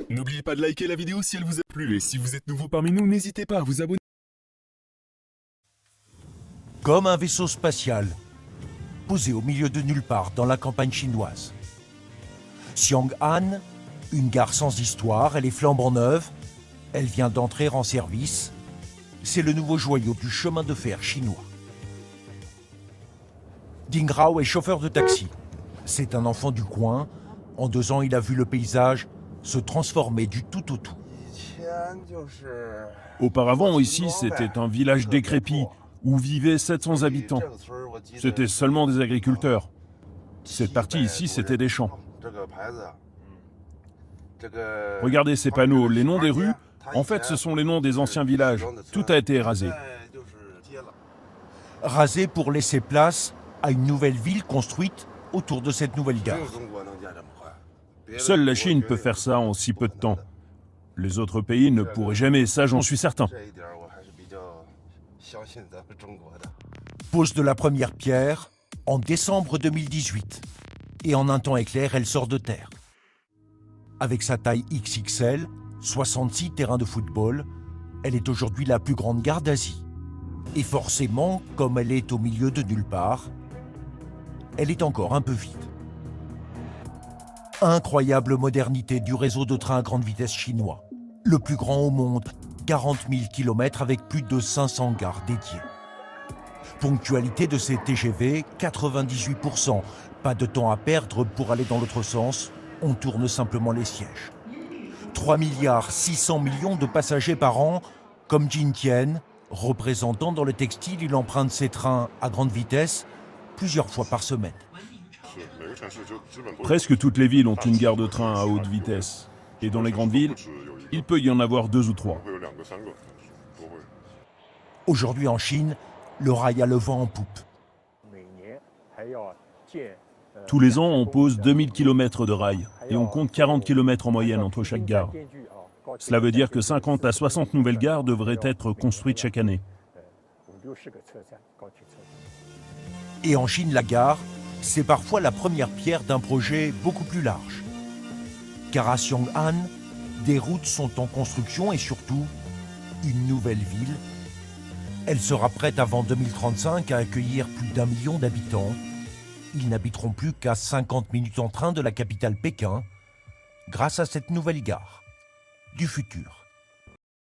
N'oubliez pas de liker la vidéo si elle vous a plu et si vous êtes nouveau parmi nous, n'hésitez pas à vous abonner. Comme un vaisseau spatial, posé au milieu de nulle part dans la campagne chinoise. Xiang'an, une gare sans histoire, elle est flambant neuve, elle vient d'entrer en service. C'est le nouveau joyau du chemin de fer chinois. Ding Rao est chauffeur de taxi. C'est un enfant du coin. En 2 ans, il a vu le paysage se transformer du tout au tout. Auparavant, ici, c'était un village décrépit où vivaient 700 habitants. C'était seulement des agriculteurs. Cette partie ici, c'était des champs. Regardez ces panneaux, les noms des rues, en fait, ce sont les noms des anciens villages. Tout a été rasé. Rasé pour laisser place à une nouvelle ville construite autour de cette nouvelle gare. Seule la Chine peut faire ça en si peu de temps. Les autres pays ne pourraient jamais, ça j'en suis certain. Pose de la première pierre en décembre 2018. Et en un temps éclair, elle sort de terre. Avec sa taille XXL, 66 terrains de football, elle est aujourd'hui la plus grande gare d'Asie. Et forcément, comme elle est au milieu de nulle part, elle est encore un peu vide. Incroyable modernité du réseau de trains à grande vitesse chinois. Le plus grand au monde, 40 000 km avec plus de 500 gares dédiées. Ponctualité de ces TGV, 98%. Pas de temps à perdre pour aller dans l'autre sens, on tourne simplement les sièges. 3 milliards 600 millions de passagers par an, comme Jin Tian, représentant dans le textile, il emprunte ses trains à grande vitesse plusieurs fois par semaine. Presque toutes les villes ont une gare de train à haute vitesse. Et dans les grandes villes, il peut y en avoir 2 ou 3. Aujourd'hui en Chine, le rail a le vent en poupe. Tous les ans, on pose 2000 km de rails et on compte 40 km en moyenne entre chaque gare. Cela veut dire que 50 à 60 nouvelles gares devraient être construites chaque année. Et en Chine, la gare, c'est parfois la première pierre d'un projet beaucoup plus large. Car à Xiang'an, des routes sont en construction et surtout, une nouvelle ville. Elle sera prête avant 2035 à accueillir plus d'1 million d'habitants. Ils n'habiteront plus qu'à 50 minutes en train de la capitale Pékin, grâce à cette nouvelle gare du futur.